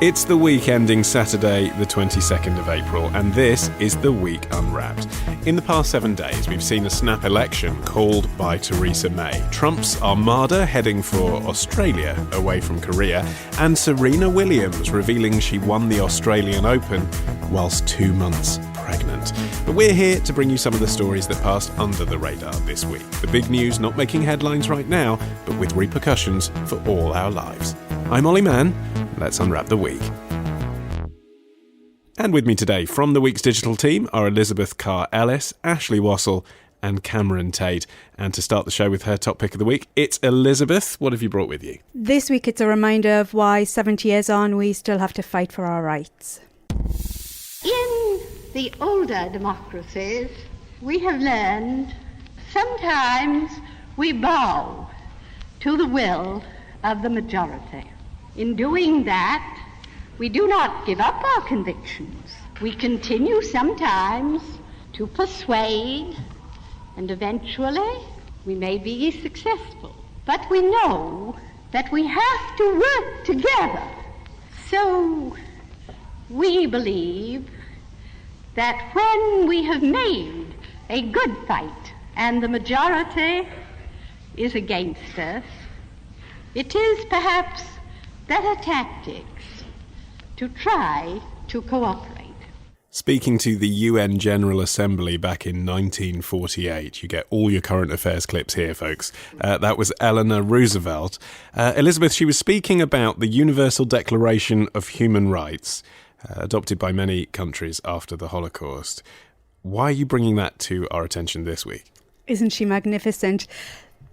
It's the week ending Saturday, the 22nd of April, and this is The Week Unwrapped. In the past 7 days, we've seen a snap election called by Theresa May, Trump's armada heading for Australia away from Korea, and Serena Williams revealing she won the Australian Open whilst 2 months pregnant. But we're here to bring you some of the stories that passed under the radar this week. The big news not making headlines right now, but with repercussions for all our lives. I'm Olly Mann. Let's unwrap the week. And with me today from the week's digital team are Elizabeth Carr-Ellis, Ashley Wassall and Cameron Tait. And to start the show with her top pick of the week, it's Elizabeth. What have you brought with you? This week it's a reminder of why 70 years on we still have to fight for our rights. In the older democracies, we have learned sometimes we bow to the will of the majority. In doing that, we do not give up our convictions. We continue sometimes to persuade, and eventually we may be successful. But we know that we have to work together. So we believe that when we have made a good fight and the majority is against us, it is perhaps better tactics to try to cooperate. Speaking to the UN General Assembly back in 1948, you get all your current affairs clips here, folks. That was Eleanor Roosevelt. Elizabeth, she was speaking about the Universal Declaration of Human Rights, adopted by many countries after the Holocaust. Why are you bringing that to our attention this week? Isn't she magnificent?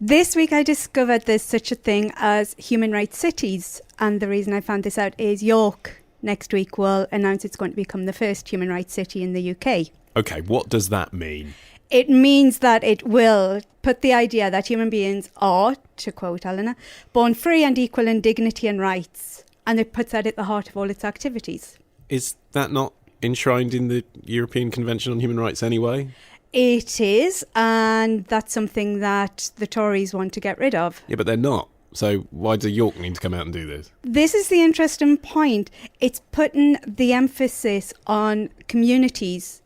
This week I discovered there's such a thing as human rights cities, and the reason I found this out is York next week will announce it's going to become the first human rights city in the UK. Okay, what does that mean? It means that it will put the idea that human beings are, to quote Eleanor, born free and equal in dignity and rights, and it puts that at the heart of all its activities. Is that not enshrined in the European Convention on Human Rights anyway? It is, and that's something that the Tories want to get rid of. Yeah, but they're not. So why does York need to come out and do this? This is the interesting point. It's putting the emphasis on communities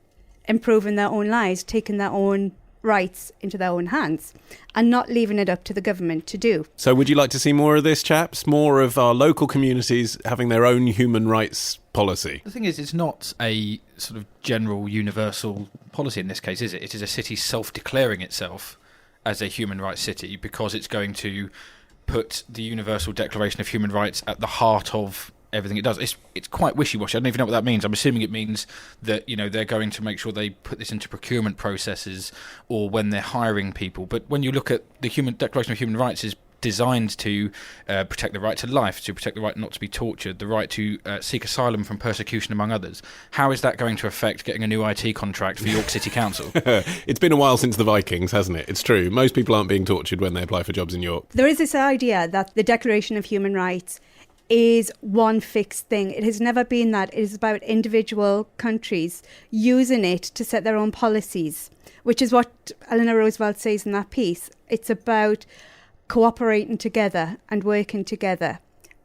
improving their own lives, taking their own rights into their own hands, and not leaving it up to the government to do. So would you like to see more of this, chaps? More of our local communities having their own human rights policy? The thing is, it's not a sort of general universal policy in this case, is it? It is a city self-declaring itself as a human rights city because it's going to put the Universal Declaration of Human Rights at the heart of everything it does. It's quite wishy-washy. I don't even know what that means. I'm assuming it means that, you know, they're going to make sure they put this into procurement processes or when they're hiring people. But when you look at the Declaration of Human Rights is designed to protect the right to life, to protect the right not to be tortured, the right to seek asylum from persecution, among others. How is that going to affect getting a new IT contract for York City Council? It's been a while since the Vikings, hasn't it? It's true. Most people aren't being tortured when they apply for jobs in York. There is this idea that the Declaration of Human Rights is one fixed thing. It has never been that. It is about individual countries using it to set their own policies, which is what Eleanor Roosevelt says in that piece. It's about cooperating together and working together.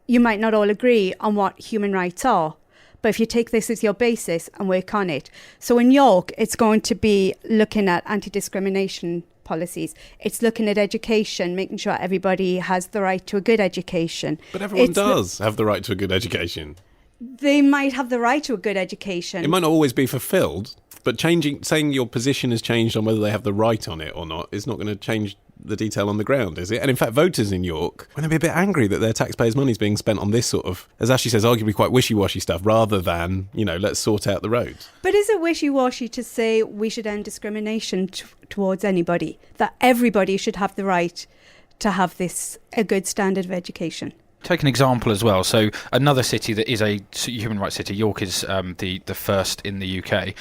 You might not all agree on what human rights are, but if you take this as your basis and work on it. So in York, it's going to be looking at anti-discrimination policies. It's looking at education, making sure everybody has the right to a good education. But everyone does have the right to a good education. They might have the right to a good education. It might not always be fulfilled, but saying your position has changed on whether they have the right on it or not is not going to change the detail on the ground, is it? And in fact, voters in York are going to be a bit angry that their taxpayers' money is being spent on this sort of, as Ashley says, arguably quite wishy-washy stuff, rather than, you know, let's sort out the roads. But is it wishy-washy to say we should end discrimination towards anybody? That everybody should have the right to have a good standard of education? Take an example as well. So another city that is a human rights city, York is the first in the UK.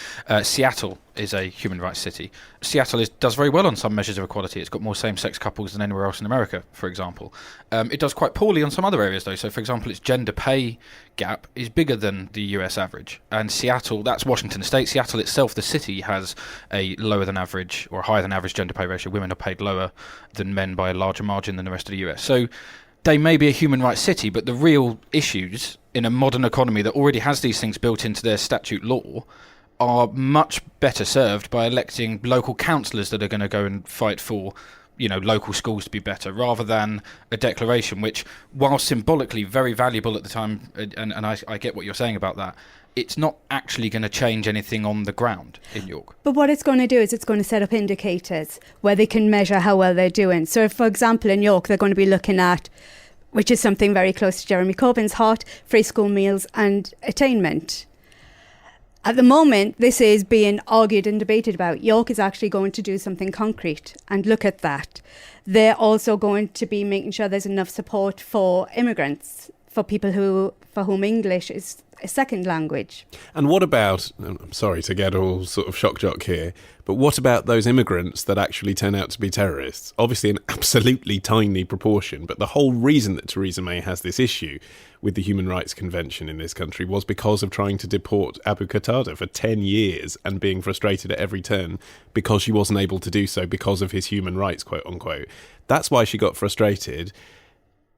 Seattle is a human rights city. Seattle does very well on some measures of equality. It's got more same-sex couples than anywhere else in America, for example. It does quite poorly on some other areas, though. So, for example, its gender pay gap is bigger than the US average. And Seattle, that's Washington State. Seattle itself, the city, has a lower than average or higher than average gender pay ratio. Women are paid lower than men by a larger margin than the rest of the US. So they may be a human rights city, but the real issues in a modern economy that already has these things built into their statute law are much better served by electing local councillors that are going to go and fight for, local schools to be better, rather than a declaration which, while symbolically very valuable at the time, and I get what you're saying about that, it's not actually going to change anything on the ground in York. But what it's going to do is it's going to set up indicators where they can measure how well they're doing. So if, for example, in York, they're going to be looking at, which is something very close to Jeremy Corbyn's heart, free school meals and attainment. At the moment, this is being argued and debated about. York is actually going to do something concrete and look at that. They're also going to be making sure there's enough support for immigrants, for people for whom English is a second language. And what about, I'm sorry to get all sort of shock jock here, but what about those immigrants that actually turn out to be terrorists? Obviously an absolutely tiny proportion, but the whole reason that Theresa May has this issue with the Human Rights Convention in this country was because of trying to deport Abu Qatada for 10 years and being frustrated at every turn because she wasn't able to do so because of his human rights, quote unquote. That's why she got frustrated.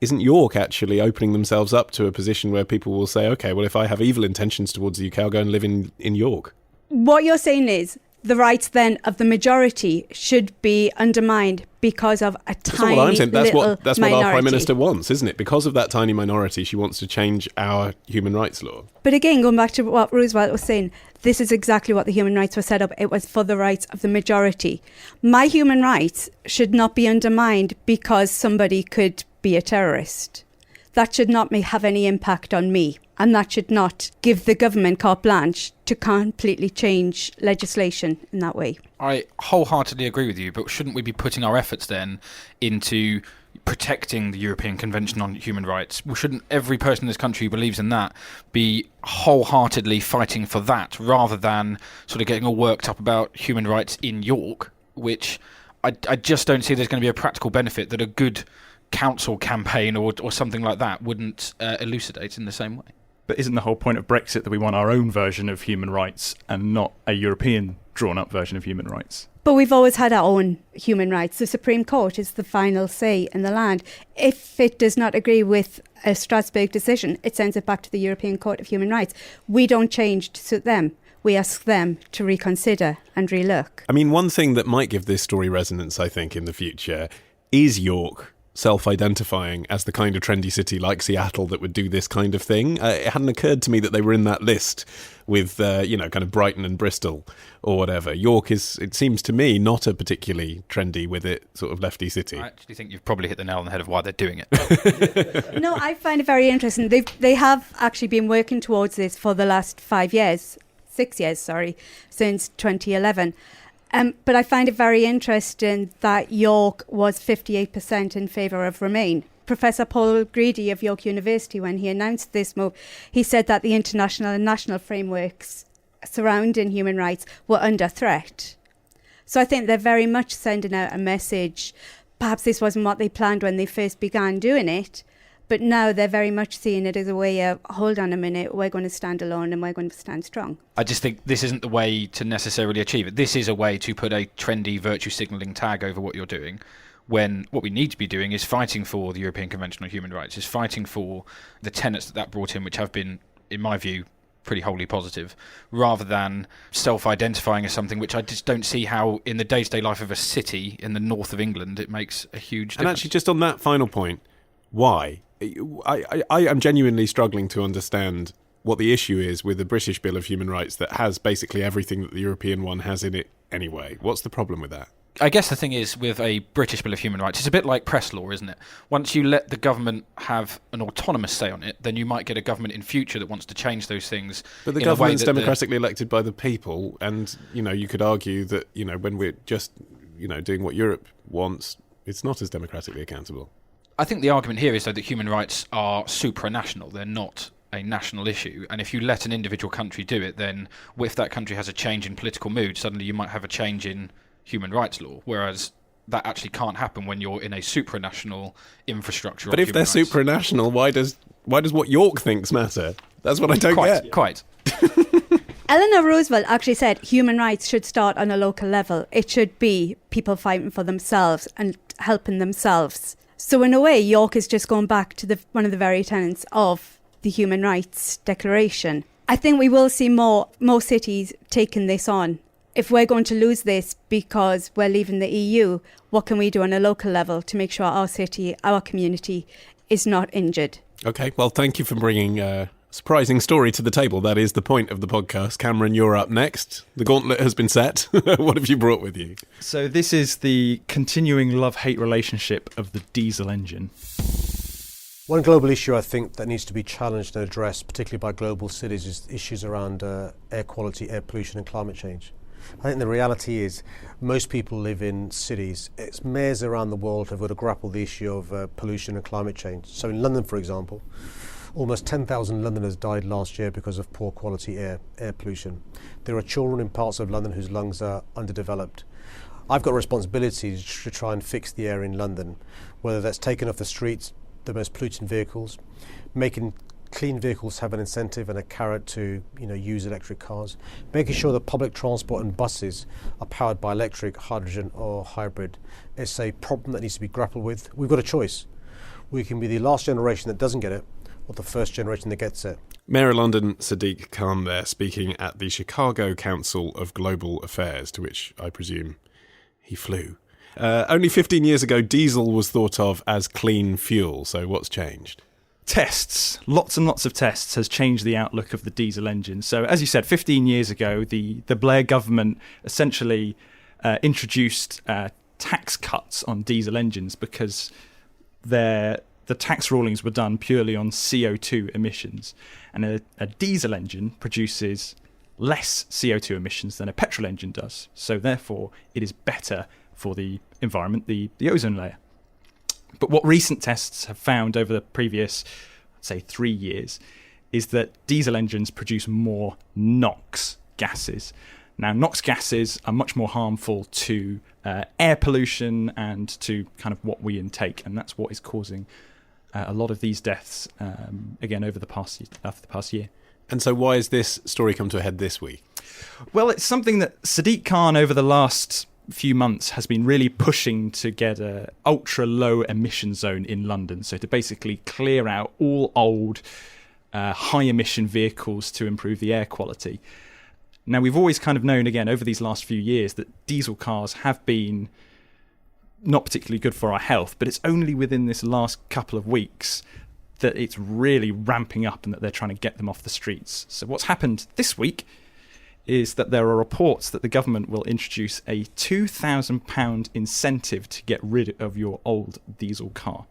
Isn't York actually opening themselves up to a position where people will say, OK, well, if I have evil intentions towards the UK, I'll go and live in York? What you're saying is the rights then of the majority should be undermined because of a tiny what I'm saying. That's what minority. Our Prime Minister wants, isn't it? Because of that tiny minority, she wants to change our human rights law. But again, going back to what Roosevelt was saying, this is exactly what the human rights were set up. It was for the rights of the majority. My human rights should not be undermined because somebody could be a terrorist. That should not have any impact on me. And that should not give the government carte blanche to completely change legislation in that way. I wholeheartedly agree with you, but shouldn't we be putting our efforts then into protecting the European Convention on Human Rights? Well, shouldn't every person in this country who believes in that be wholeheartedly fighting for that, rather than sort of getting all worked up about human rights in York, which I just don't see there's going to be a practical benefit that a good council campaign or something like that wouldn't elucidate in the same way. But isn't the whole point of Brexit that we want our own version of human rights and not a European drawn-up version of human rights? But we've always had our own human rights. The Supreme Court is the final say in the land. If it does not agree with a Strasbourg decision, it sends it back to the European Court of Human Rights. We don't change to suit them. We ask them to reconsider and relook. I mean, one thing that might give this story resonance, I think, in the future is York self-identifying as the kind of trendy city like Seattle that would do this kind of thing. It hadn't occurred to me that they were in that list with, kind of Brighton and Bristol or whatever. York is, it seems to me, not a particularly trendy with it sort of lefty city. I actually think you've probably hit the nail on the head of why they're doing it. No, I find it very interesting. They have actually been working towards this for the last 6 years, since 2011. But I find it very interesting that York was 58% in favour of Remain. Professor Paul Greedy of York University, when he announced this move, he said that the international and national frameworks surrounding human rights were under threat. So I think they're very much sending out a message. Perhaps this wasn't what they planned when they first began doing it, but now they're very much seeing it as a way of, hold on a minute, we're going to stand alone and we're going to stand strong. I just think this isn't the way to necessarily achieve it. This is a way to put a trendy virtue signalling tag over what you're doing, when what we need to be doing is fighting for the European Convention on Human Rights, is fighting for the tenets that brought in, which have been, in my view, pretty wholly positive, rather than self-identifying as something which I just don't see how, in the day-to-day life of a city in the north of England, it makes a huge difference. And actually, just on that final point, why? I am genuinely struggling to understand what the issue is with the British Bill of Human Rights that has basically everything that the European one has in it anyway. What's the problem with that? I guess the thing is, with a British Bill of Human Rights, it's a bit like press law, isn't it? Once you let the government have an autonomous say on it, then you might get a government in future that wants to change those things. But the government's democratically elected by the people, and, you could argue that, when we're just, doing what Europe wants, it's not as democratically accountable. I think the argument here is that human rights are supranational. They're not a national issue. And if you let an individual country do it, then if that country has a change in political mood, suddenly you might have a change in human rights law. Whereas that actually can't happen when you're in a supranational infrastructure. But if they're supranational, why does what York thinks matter? That's what I don't get. Quite. Eleanor Roosevelt actually said human rights should start on a local level. It should be people fighting for themselves and helping themselves. So in a way, York is just going back to one of the very tenets of the Human Rights Declaration. I think we will see more cities taking this on. If we're going to lose this because we're leaving the EU, what can we do on a local level to make sure our city, our community is not injured? Okay, well, thank you for bringing a surprising story to the table. That is the point of the podcast. Cameron, you're up next. The gauntlet has been set. What have you brought with you? So this is the continuing love-hate relationship of the diesel engine. One global issue I think that needs to be challenged and addressed, particularly by global cities, is issues around air quality, air pollution and climate change. I think the reality is most people live in cities. It's mayors around the world have got to grapple the issue of pollution and climate change. So in London, for example, almost 10,000 Londoners died last year because of poor quality air pollution. There are children in parts of London whose lungs are underdeveloped. I've got a responsibility to try and fix the air in London, whether that's taking off the streets the most polluting vehicles, making clean vehicles have an incentive and a carrot to use electric cars, making sure that public transport and buses are powered by electric, hydrogen or hybrid. It's a problem that needs to be grappled with. We've got a choice. We can be the last generation that doesn't get it or the first generation that gets it. Mayor of London Sadiq Khan there, speaking at the Chicago Council of Global Affairs, to which I presume he flew. Only 15 years ago, diesel was thought of as clean fuel, so what's changed? Tests, lots and lots of tests, has changed the outlook of the diesel engine. So as you said, 15 years ago, the Blair government essentially introduced tax cuts on diesel engines because the tax rulings were done purely on CO2 emissions. And a diesel engine produces less CO2 emissions than a petrol engine does. So therefore, it is better for the environment, the ozone layer. But what recent tests have found over the previous, say, 3 years, is that diesel engines produce more NOx gases. Now, NOx gases are much more harmful to air pollution and to kind of what we intake, and that's what is causing a lot of these deaths, again, over the past year. And so why has this story come to a head this week? Well, it's something that Sadiq Khan over the last few months has been really pushing to get a ultra low emission zone in London, so to basically clear out all old high emission vehicles to improve the air quality. Now, we've always kind of known, again, over these last few years that diesel cars have been not particularly good for our health, but it's only within this last couple of weeks that it's really ramping up and that they're trying to get them off the streets. So what's happened this week is that there are reports that the government will introduce a £2,000 incentive to get rid of your old diesel car.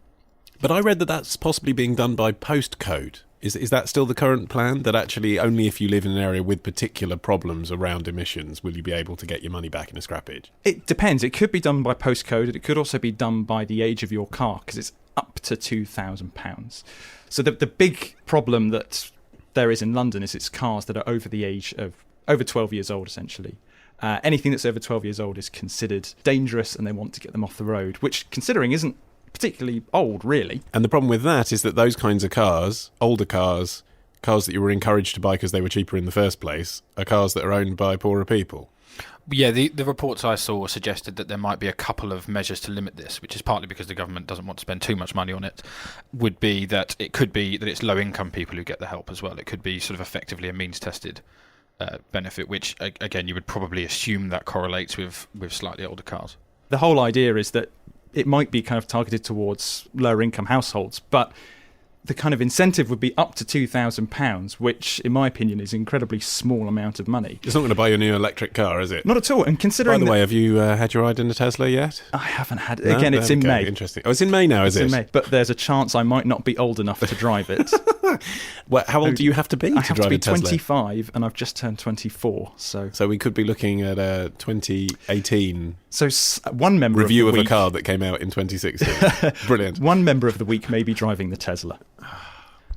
But I read that that's possibly being done by postcode. Is that still the current plan? That actually only if you live in an area with particular problems around emissions will you be able to get your money back in a scrappage? It depends. It could be done by postcode. It could also be done by the age of your car, because it's up to £2,000. So the big problem that there is in London is it's cars that are over the age of over 12 years old, essentially. Anything that's over 12 years old is considered dangerous and they want to get them off the road, which, considering, isn't particularly old, really. And the problem with that is that those kinds of cars, older cars that you were encouraged to buy because they were cheaper in the first place, are cars that are owned by poorer people. Yeah, the reports I saw suggested that there might be a couple of measures to limit this, which is partly because the government doesn't want to spend too much money on it. Would be that it could be that it's low-income people who get the help as well. It could be sort of effectively a means-tested benefit, which, again, you would probably assume that correlates with slightly older cars. The whole idea is that it might be kind of targeted towards lower income households, but the kind of incentive would be up to £2,000, which, in my opinion, is an incredibly small amount of money. It's not going to buy you a new electric car, is it? Not at all. And considering, by the way, have you had your ride in a Tesla yet? I haven't had it. No? Again, it's in May. Interesting. Oh, it's in May now, is it? It's in May. But there's a chance I might not be old enough to drive it. Well, how old do you have to be to drive a Tesla? I have to be 25, and I've just turned 24. So we could be looking at a 2018 one member review of a car that came out in 2016. Brilliant. One member of the week may be driving the Tesla.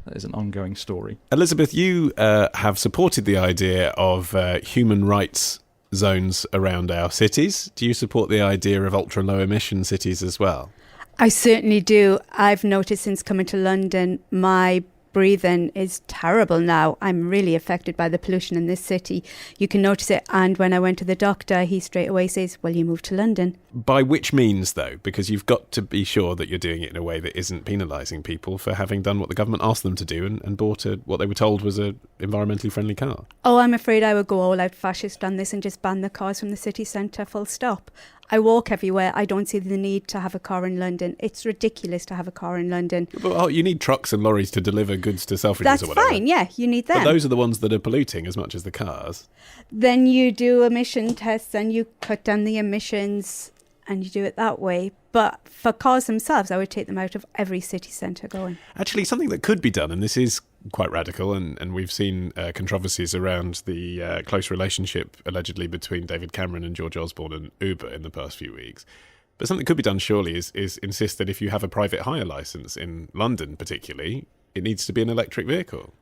That is an ongoing story. Elizabeth, you have supported the idea of human rights zones around our cities. Do you support the idea of ultra-low emission cities as well? I certainly do. I've noticed since coming to London, my breathing is terrible now. I'm really affected by the pollution in this city. You can notice it. And when I went to the doctor, he straight away says, well, you moved to London. By which means, though? Because you've got to be sure that you're doing it in a way that isn't penalising people for having done what the government asked them to do and bought what they were told was a environmentally friendly car. Oh, I'm afraid I would go all out fascist on this and just ban the cars from the city centre, full stop. I walk everywhere. I don't see the need to have a car in London. It's ridiculous to have a car in London. But you need trucks and lorries to deliver goods to Selfridges That's or whatever. fine, yeah, you need them. But those are the ones that are polluting as much as the cars. Then you do emission tests and you cut down the emissions and you do it that way. But for cars themselves, I would take them out of every city centre going. Actually, something that could be done, and this is quite radical, and we've seen controversies around the close relationship allegedly between David Cameron and George Osborne and Uber in the past few weeks. But something that could be done, surely, is insist that if you have a private hire licence in London particularly, it needs to be an electric vehicle.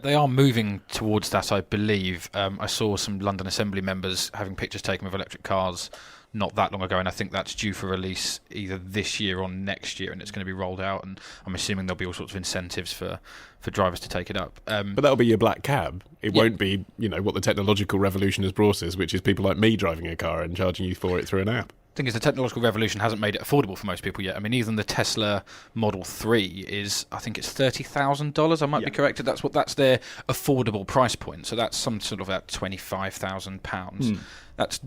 They are moving towards that, I believe. I saw some London Assembly members having pictures taken of electric cars not that long ago, and I think that's due for release either this year or next year, and it's going to be rolled out, and I'm assuming there'll be all sorts of incentives for drivers to take it up. But that'll be your black cab. It won't be, what the technological revolution has brought us, which is people like me driving a car and charging you for it through an app. The thing is, the technological revolution hasn't made it affordable for most people yet. I mean, even the Tesla Model 3 is, I think it's $30,000. I might be corrected. That's their affordable price point. So that's some sort of about £25,000. That's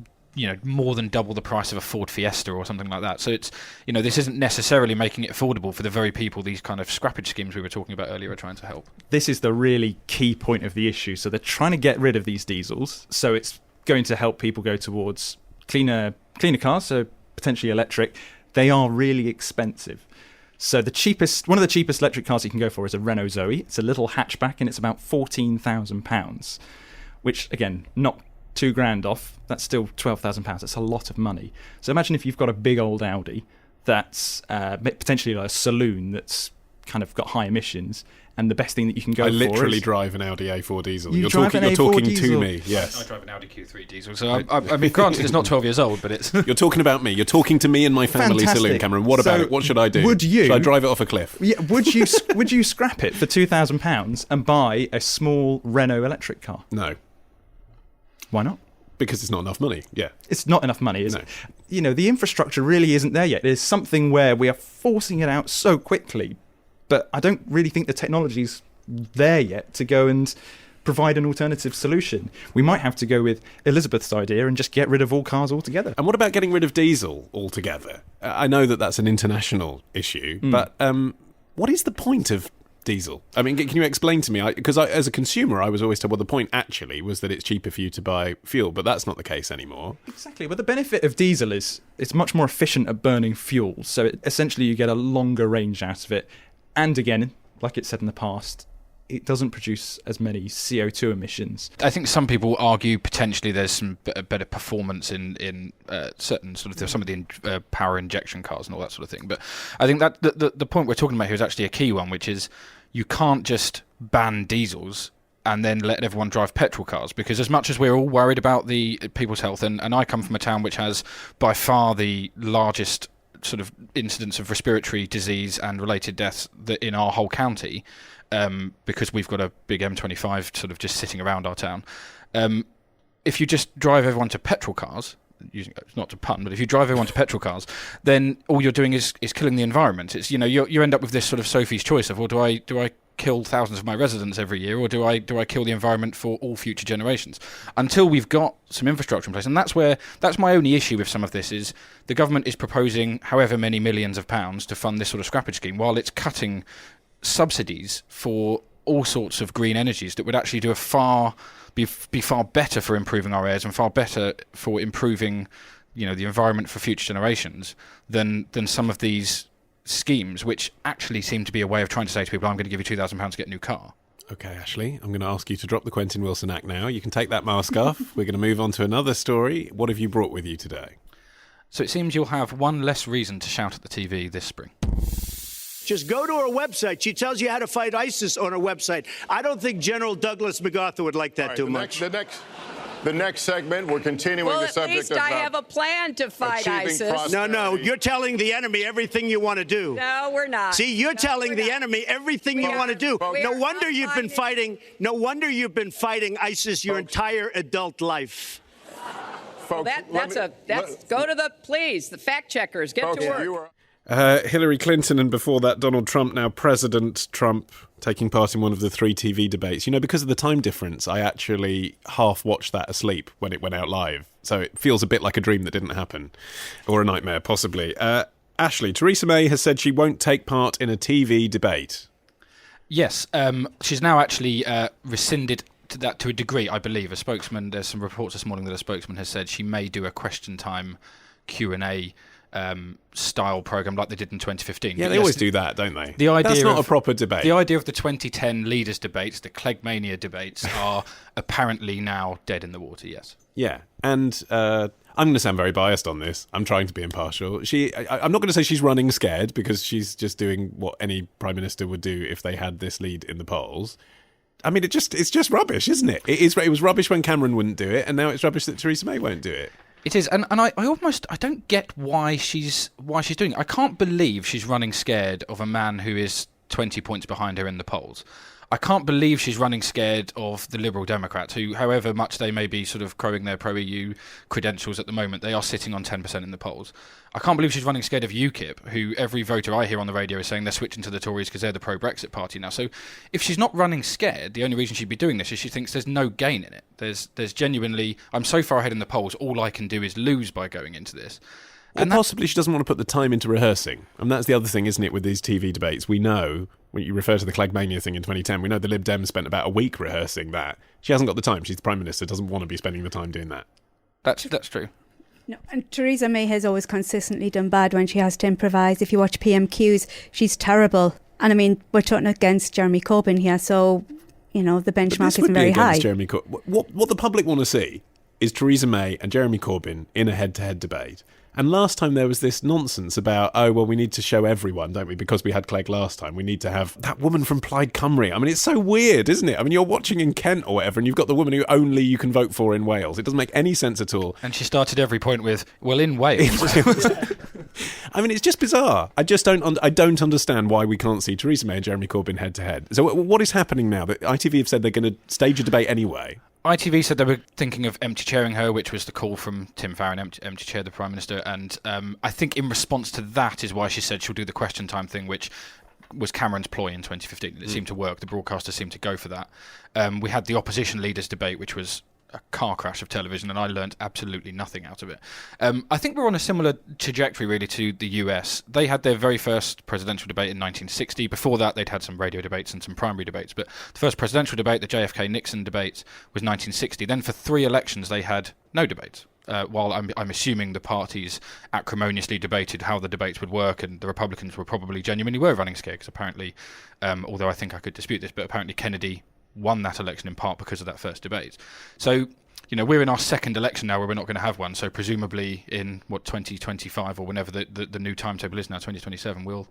more than double the price of a Ford Fiesta or something like that. So it's this isn't necessarily making it affordable for the very people these kind of scrappage schemes we were talking about earlier are trying to help. This is the really key point of the issue. So they're trying to get rid of these diesels. So it's going to help people go towards cleaner cars, so potentially electric. They are really expensive. So one of the cheapest electric cars you can go for is a Renault Zoe. It's a little hatchback and it's about £14,000, which again, not $2,000 off. That's still £12,000. That's a lot of money. So imagine if you've got a big old Audi that's potentially like a saloon that's kind of got high emissions, and the best thing that you can go for is... I literally drive an Audi A4 diesel. You're talking diesel? To me, yes. I drive an Audi Q3 diesel, so I mean, granted, it's not 12 years old, but it's... You're talking about me. You're talking to me and my family saloon, Cameron. What about it? What should I do? Should I drive it off a cliff? Yeah, would you scrap it for £2,000 and buy a small Renault electric car? No. Why not? Because it's not enough money, yeah. It's not enough money, is it? The infrastructure really isn't there yet. There's something where we are forcing it out so quickly, but I don't really think the technology's there yet to go and provide an alternative solution. We might have to go with Elizabeth's idea and just get rid of all cars altogether. And what about getting rid of diesel altogether? I know that that's an international issue, but what is the point of diesel? I mean, can you explain to me? Because as a consumer, I was always told, well, the point actually was that it's cheaper for you to buy fuel, but that's not the case anymore. Exactly. Well, the benefit of diesel is it's much more efficient at burning fuel. So essentially you get a longer range out of it. And again, like it said in the past, it doesn't produce as many CO2 emissions. I think some people argue potentially there's some better performance in certain sort of some of the power injection cars and all that sort of thing. But I think that the point we're talking about here is actually a key one, which is you can't just ban diesels and then let everyone drive petrol cars, because as much as we're all worried about the people's health, and I come from a town which has by far the largest sort of incidence of respiratory disease and related deaths in our whole county, because we've got a big M25 sort of just sitting around our town. If you just drive everyone to petrol cars, it's not to pun, but if you drive everyone to petrol cars, then all you're doing is killing the environment. It's you end up with this sort of Sophie's choice of, well, do I kill thousands of my residents every year, or do I kill the environment for all future generations? Until we've got some infrastructure in place, and that's my only issue with some of this is the government is proposing however many millions of pounds to fund this sort of scrappage scheme, while it's cutting subsidies for all sorts of green energies that would actually do be far better for improving our airs and far better for improving the environment for future generations than some of these schemes, which actually seem to be a way of trying to say to people, I'm going to give you £2,000 to get a new car. Okay, Ashley, I'm going to ask you to drop the Quentin Wilson act now. You can take that mask off. We're going to move on to another story. What have you brought with you today? So it seems you'll have one less reason to shout at the TV this spring. Just go to her website. She tells you how to fight ISIS on her website. I don't think General Douglas MacArthur would like that too much. The next segment, we're continuing the subject of... Well, at least I have a plan to fight ISIS. No, you're telling the enemy everything you want to do. No, we're not. See, you're telling the enemy everything you want to do. No wonder you've been fighting. No wonder you've been fighting ISIS your entire adult life. Folks, go to the fact checkers. Get to work. Hillary Clinton and before that Donald Trump, now President Trump, taking part in one of the 3 TV debates. You know, because of the time difference, I actually half watched that asleep when it went out live. So it feels a bit like a dream that didn't happen. Or a nightmare, possibly. Ashley, Theresa May has said she won't take part in a TV debate. Yes, she's now actually rescinded that to a degree, I believe. A spokesman, there's some reports this morning that a spokesman has said she may do a question time Q&A style program like they did in 2015. Yeah, they always do that, don't they? That's not a proper debate. The idea of the 2010 leaders debates, the Cleggmania debates, are apparently now dead in the water, yes. Yeah, and I'm going to sound very biased on this. I'm trying to be impartial. I'm not going to say she's running scared, because she's just doing what any Prime Minister would do if they had this lead in the polls. I mean, it's just rubbish, isn't it? It was rubbish when Cameron wouldn't do it, and now it's rubbish that Theresa May won't do it. It is, and I don't get why she's doing it. I can't believe she's running scared of a man who is 20 points behind her in the polls. I can't believe she's running scared of the Liberal Democrats, who, however much they may be sort of crowing their pro-EU credentials at the moment, they are sitting on 10% in the polls. I can't believe she's running scared of UKIP, who every voter I hear on the radio is saying they're switching to the Tories because they're the pro-Brexit party now. So if she's not running scared, the only reason she'd be doing this is she thinks there's no gain in it. There's genuinely, I'm so far ahead in the polls, all I can do is lose by going into this. And possibly she doesn't want to put the time into rehearsing. And that's the other thing, isn't it, with these TV debates? We know, when you refer to the Cleggmania thing in 2010, we know the Lib Dems spent about a week rehearsing that. She hasn't got the time. She's the Prime Minister, doesn't want to be spending the time doing that. That's true. No, and Theresa May has always consistently done bad when she has to improvise. If you watch PMQs, she's terrible. And I mean, we're talking against Jeremy Corbyn here, so, you know, the benchmark isn't very high. Jeremy what the public want to see is Theresa May and Jeremy Corbyn in a head-to-head debate. And last time there was this nonsense about, we need to show everyone, don't we? Because we had Clegg last time. We need to have that woman from Plaid Cymru. I mean, it's so weird, isn't it? I mean, you're watching in Kent or whatever, and you've got the woman who only you can vote for in Wales. It doesn't make any sense at all. And she started every point with, well, in Wales. I mean, it's just bizarre. I don't understand why we can't see Theresa May and Jeremy Corbyn head-to-head. So what is happening now? That ITV have said they're going to stage a debate anyway. ITV said they were thinking of empty chairing her, which was the call from Tim Farron, empty chair the Prime Minister. And I think in response to that is why she said she'll do the question time thing, which was Cameron's ploy in 2015. It seemed to work. The broadcasters seemed to go for that. We had the opposition leaders debate, which was a car crash of television, and I learned absolutely nothing out of it. I think we're on a similar trajectory really to the US. They had their very first presidential debate in 1960. Before that, they'd had some radio debates and some primary debates, but the first presidential debate, the JFK-Nixon debate, was 1960. Then for 3 elections, they had no debates. While I'm assuming the parties acrimoniously debated how the debates would work, and the Republicans were genuinely running scared, because apparently, although I think I could dispute this, but apparently Kennedy won that election in part because of that first debate. So, you know, we're in our second election now where we're not going to have one. So presumably in 2025 or whenever the new timetable is now, 2027, we'll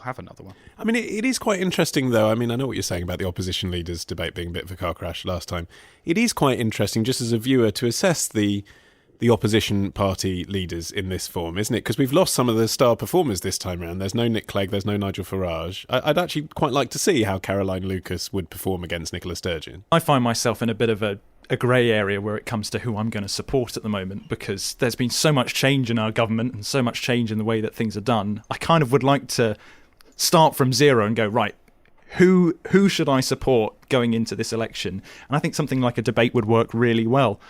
have another one. I mean, it is quite interesting, though. I mean, I know what you're saying about the opposition leaders debate being a bit of a car crash last time. It is quite interesting, just as a viewer, to assess the opposition party leaders in this form, isn't it? Because we've lost some of the star performers this time around. There's no Nick Clegg, there's no Nigel Farage. I'd actually quite like to see how Caroline Lucas would perform against Nicola Sturgeon. I find myself in a bit of a grey area where it comes to who I'm going to support at the moment, because there's been so much change in our government and so much change in the way that things are done. I kind of would like to start from zero and go, right, who should I support going into this election? And I think something like a debate would work really well.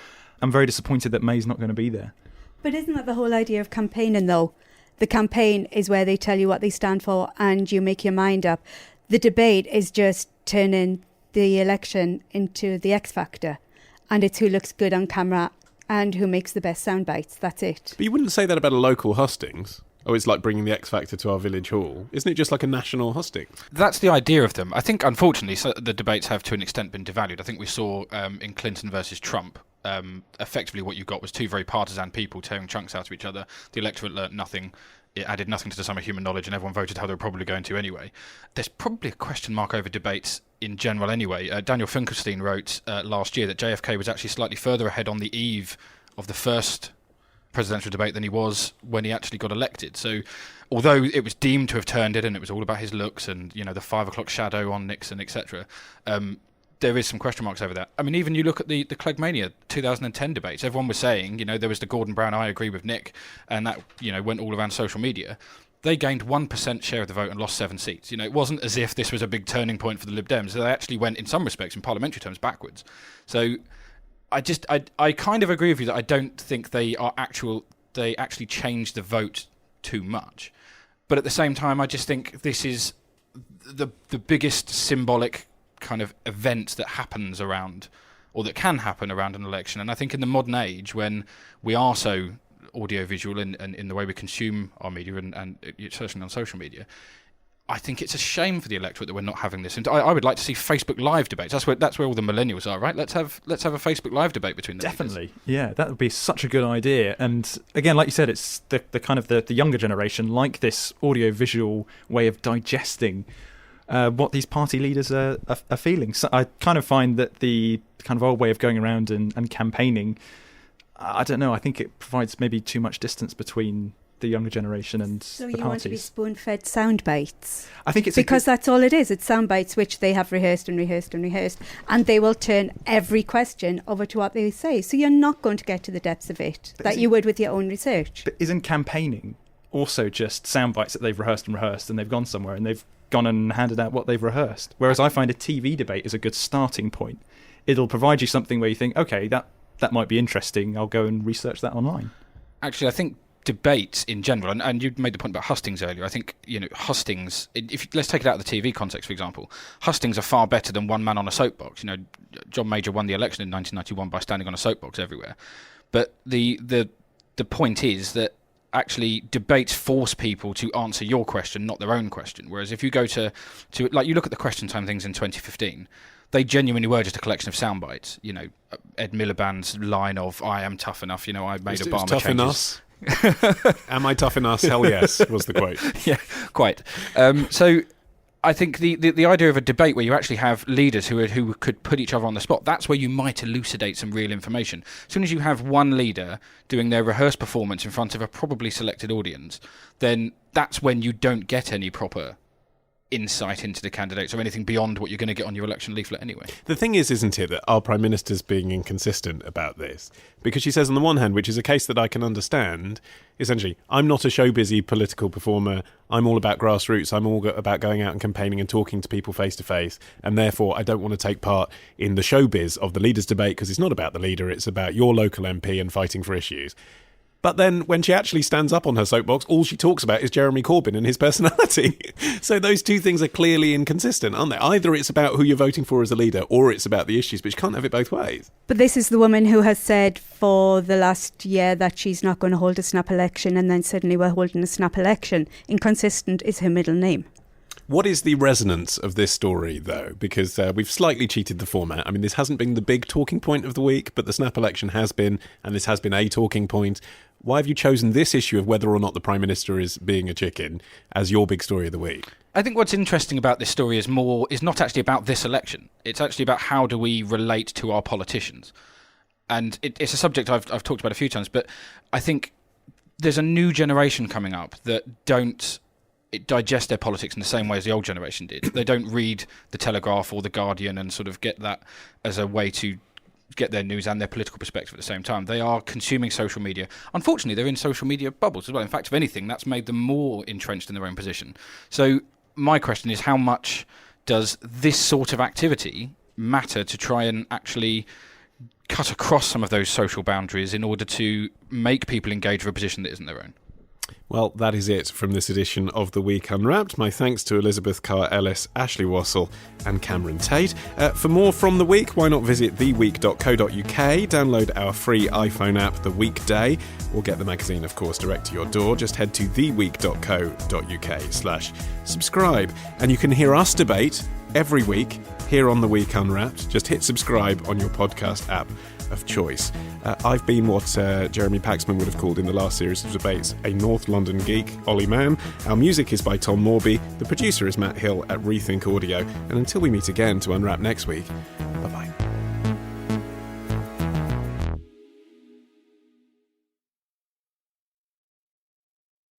I'm very disappointed that May's not going to be there. But isn't that the whole idea of campaigning, though? The campaign is where they tell you what they stand for and you make your mind up. The debate is just turning the election into the X Factor. And it's who looks good on camera and who makes the best sound bites. That's it. But you wouldn't say that about a local hustings. Oh, it's like bringing the X Factor to our village hall. Isn't it just like a national hustings? That's the idea of them. I think, unfortunately, the debates have to an extent been devalued. I think we saw in Clinton versus Trump, effectively what you got was 2 very partisan people tearing chunks out of each other. The electorate learnt nothing. it added nothing to the sum of human knowledge and everyone voted how they were probably going to anyway. There's probably a question mark over debates in general anyway. Daniel Finkelstein wrote last year that JFK was actually slightly further ahead on the eve of the first presidential debate than he was when he actually got elected. So although it was deemed to have turned it and it was all about his looks and, the 5 o'clock shadow on Nixon, etc., there is some question marks over that. I mean, even you look at the Clegg-Mania 2010 debates, everyone was saying, there was the Gordon Brown, I agree with Nick, and that, went all around social media. They gained 1% share of the vote and lost 7 seats. It wasn't as if this was a big turning point for the Lib Dems. They actually went, in some respects, in parliamentary terms, backwards. So I kind of agree with you that I don't think they actually changed the vote too much. But at the same time, I just think this is the biggest symbolic kind of event that happens around, or that can happen around an election. And I think in the modern age, when we are so audiovisual and in the way we consume our media and certainly on social media, I think it's a shame for the electorate that we're not having this. And I would like to see Facebook Live debates. That's where all the millennials are, right? Let's have a Facebook Live debate between them. Definitely, yeah, that would be such a good idea. And again, like you said, it's the kind of the younger generation like this audiovisual way of digesting what these party leaders are feeling. So I kind of find that the kind of old way of going around and campaigning, I don't know, I think it provides maybe too much distance between the younger generation and the parties. So you want to be spoon-fed sound bites? I think it's because that's all it is. It's sound bites which they have rehearsed and rehearsed and rehearsed, and they will turn every question over to what they say. So you're not going to get to the depths of it that you would with your own research. But isn't campaigning also just sound bites that they've rehearsed and they've gone somewhere and they've gone and handed out what they've rehearsed? Whereas I find a TV debate is a good starting point. It'll provide you something where you think, okay, that might be interesting. I'll go and research that online. Actually, I think debates in general, and you made the point about hustings earlier. I think hustings. Let's take it out of the TV context, for example. Hustings are far better than one man on a soapbox. John Major won the election in 1991 by standing on a soapbox everywhere. But the point is that actually debates force people to answer your question, not their own question. Whereas if you go to like you look at the Question Time things in 2015. They genuinely were just a collection of sound bites. Ed Miliband's line of "I am tough enough." I made Obama tough changes. Am I tough enough? Hell yes, was the quote. Yeah, quite. So I think the idea of a debate where you actually have leaders who could put each other on the spot, that's where you might elucidate some real information. As soon as you have one leader doing their rehearsed performance in front of a probably selected audience, then that's when you don't get any proper insight into the candidates or anything beyond what you're going to get on your election leaflet anyway. The thing is, isn't it, that our Prime Minister's being inconsistent about this? Because she says on the one hand, which is a case that I can understand, essentially, I'm not a show-busy political performer, I'm all about grassroots, I'm all about going out and campaigning and talking to people face-to-face, and therefore I don't want to take part in the showbiz of the leaders' debate because it's not about the leader, it's about your local MP and fighting for issues. But then when she actually stands up on her soapbox, all she talks about is Jeremy Corbyn and his personality. So those two things are clearly inconsistent, aren't they? Either it's about who you're voting for as a leader or it's about the issues, but you can't have it both ways. But this is the woman who has said for the last year that she's not going to hold a snap election, and then suddenly we're holding a snap election. Inconsistent is her middle name. What is the resonance of this story, though? Because we've slightly cheated the format. I mean, this hasn't been the big talking point of the week, but the snap election has been, and this has been a talking point. Why have you chosen this issue of whether or not the Prime Minister is being a chicken as your big story of the week? I think what's interesting about this story is not actually about this election. It's actually about how do we relate to our politicians. And it's a subject I've talked about a few times, but I think there's a new generation coming up that don't digest their politics in the same way as the old generation did. They don't read the Telegraph or the Guardian and sort of get that as a way to get their news and their political perspective at the same time. They are consuming social media. Unfortunately, they're in social media bubbles as well. In fact, if anything, that's made them more entrenched in their own position. So my question is, how much does this sort of activity matter to try and actually cut across some of those social boundaries in order to make people engage with a position that isn't their own? Well, that is it from this edition of The Week Unwrapped. My thanks to Elizabeth Carr-Ellis, Ashley Wassall and Cameron Tait. For more from The Week, why not visit theweek.co.uk, download our free iPhone app, The Weekday, or get the magazine, of course, direct to your door. Just head to theweek.co.uk/subscribe. And you can hear us debate every week here on The Week Unwrapped. Just hit subscribe on your podcast app of choice. I've been what Jeremy Paxman would have called in the last series of debates a North London geek, Olly Mann. Our music is by Tom Morby. The producer is Matt Hill at Rethink Audio. And until we meet again to unwrap next week, bye-bye.